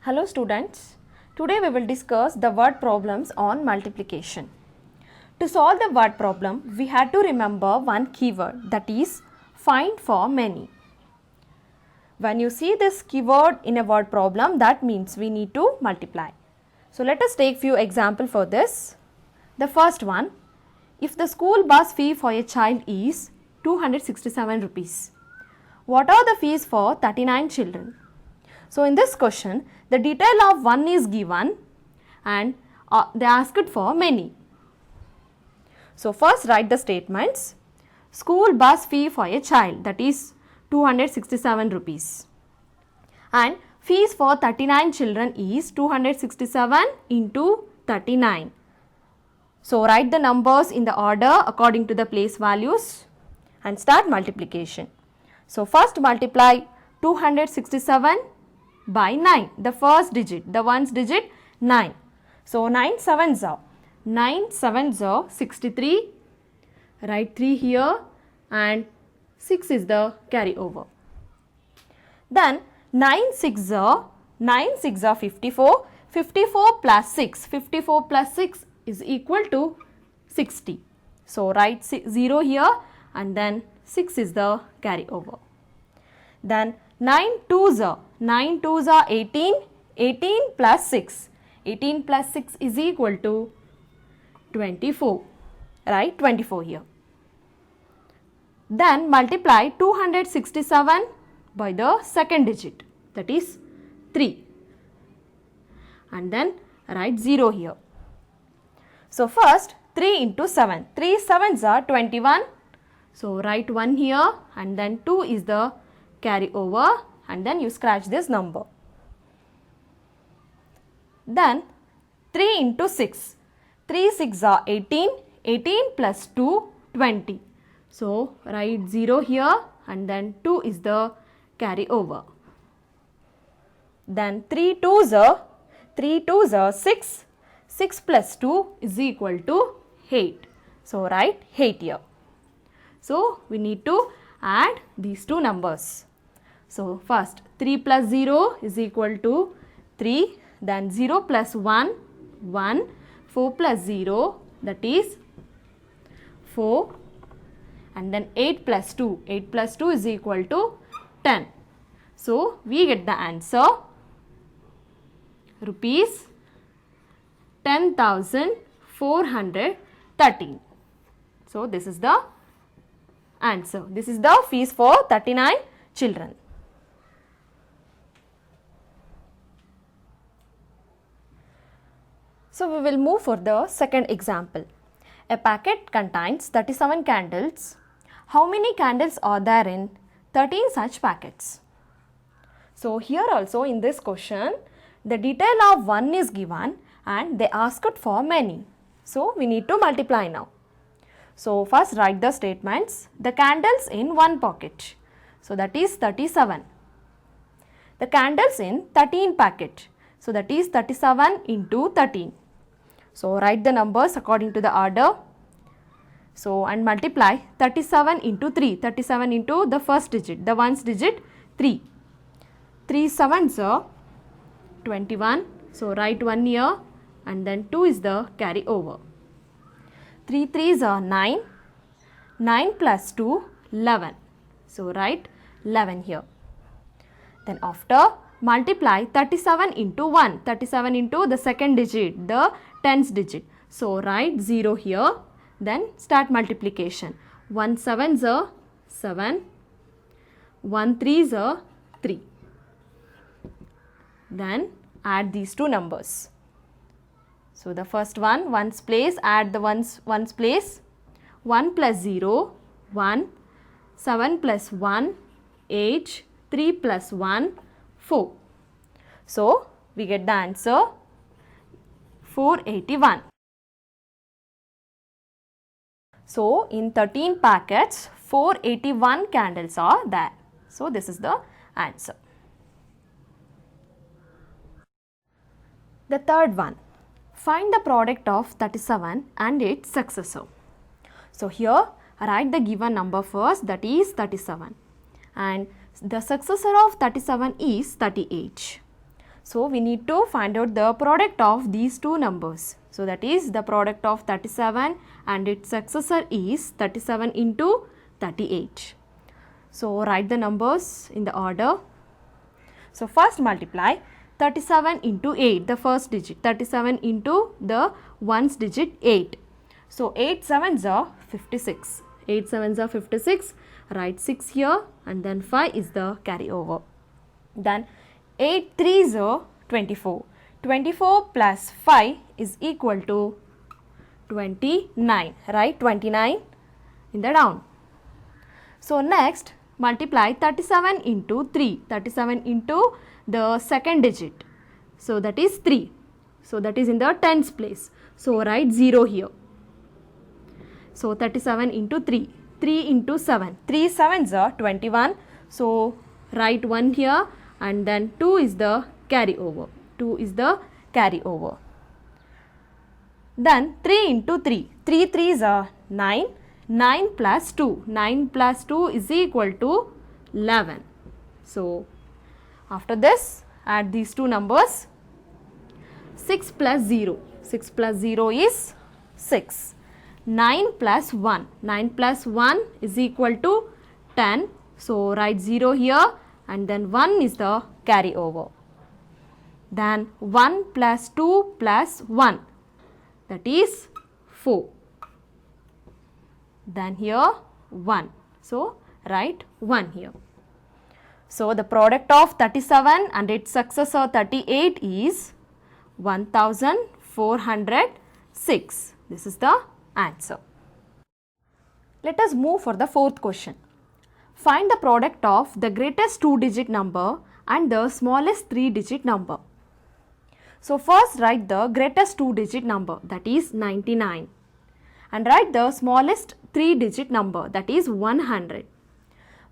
Hello students, today we will discuss the word problems on multiplication. To solve the word problem, we had to remember one keyword, that is find for many. When you see this keyword in a word problem, that means we need to multiply. So let us take few examples for this. The first one, if the school bus fee for a child is 267 rupees, what are the fees for 39 children? So in this question, the detail of one is given and they asked for many. So first write the statements. School bus fee for a child, that is 267 rupees, and fees for 39 children is 267 into 39. So write the numbers in the order according to the place values and start multiplication. So first multiply 267 by 9, the first digit, the ones digit 9. So 9 sevens are 63, write 3 here and 6 is the carryover. Then 9 6 are 54, 54 plus 6 is equal to 60. So write 0 here and then 6 is the carryover. Then 9 2s are 18, 18 plus 6 is equal to 24, right, 24 here. Then multiply 267 by the second digit, that is 3, and then write 0 here. So first 3 into 7, 3 sevens are 21, so write 1 here and then 2 is the carryover and then you scratch this number. Then 3 into 6, 3 6 are 18, 18 plus 2 20. So write 0 here and then 2 is the carryover. Then 3 2s are 6, 6 plus 2 is equal to 8. So write 8 here. So we need to add these two numbers. So first 3 plus 0 is equal to 3, then 0 plus 1, 1, 4 plus 0, that is 4, and then 8 plus 2 is equal to 10. So we get the answer rupees 10,413. So this is the answer. This is the fees for 39 children. So we will move for the second example. A packet contains 37 candles. How many candles are there in 13 such packets? So here also in this question, the detail of one is given and they asked for many. So we need to multiply now. So first write the statements. The candles in one pocket, so that is 37. The candles in 13 packet, so that is 37 into 13. So write the numbers according to the order. So and multiply 37 into 3, 37 into the first digit, the ones digit 3. 3 sevens are 21. So write 1 here and then 2 is the carryover. 3 3s are 9, 9 plus 2, 11. So write 11 here. Then after multiply 37 into 1, 37 into the second digit, the tens digit. So write 0 here, then start multiplication. 1 sevens are 7, 1 3s are 3. Then add these two numbers. So the first one, ones place, add the ones place. 1 plus 0, 1, 7 plus 1, 8, 3 plus 1, 4. So we get the answer 481. So in 13 packets, 481 candles are there. So this is the answer. The third one, find the product of 37 and its successor. So here write the given number first, that is 37, and the successor of 37 is 38. So we need to find out the product of these two numbers. So that is the product of 37 and its successor is 37 into 38. So write the numbers in the order. So first multiply 37 into 8, the first digit, 37 into the ones digit 8. So 8 sevens are 56. 8 sevens are 56. Write 6 here and then 5 is the carryover. Then 8 threes are 24. 24 plus 5 is equal to 29. Write 29 in the down. So next multiply 37 into 3. 37 into the second digit. So that is 3. So that is in the tens place. So write 0 here. So 37 into 3. 3 into 7. 3 sevens are 21. So write 1 here and then 2 is the carryover. 2 is the carryover. Then 3 into 3. 3 threes are 9. 9 plus 2. 9 plus 2 is equal to 11. So after this add these two numbers. 6 plus 0. 6 plus 0 is 6. 9 plus 1. 9 plus 1 is equal to 10. So write 0 here and then 1 is the carryover. Then 1 plus 2 plus 1, that is 4. Then here 1. So write 1 here. So the product of 37 and its successor 38 is 1406. This is the answer. Let us move for the fourth question. Find the product of the greatest 2-digit number and the smallest 3-digit number. So first write the greatest 2-digit number, that is 99, and write the smallest 3-digit number, that is 100.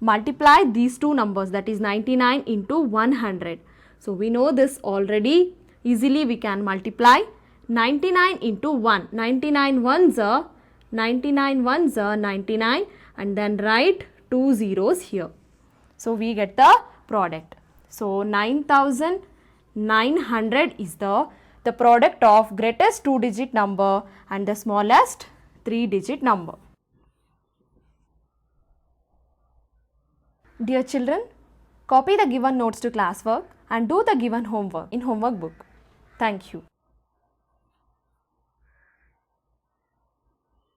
Multiply these two numbers, that is 99 into 100. So we know this already. Easily we can multiply 99 into 1. 99 ones are 99 and then write 2 zeros here. So we get the product. So 9900 is the product of greatest 2-digit number and the smallest 3-digit number. Dear children, copy the given notes to classwork and do the given homework in homework book. Thank you.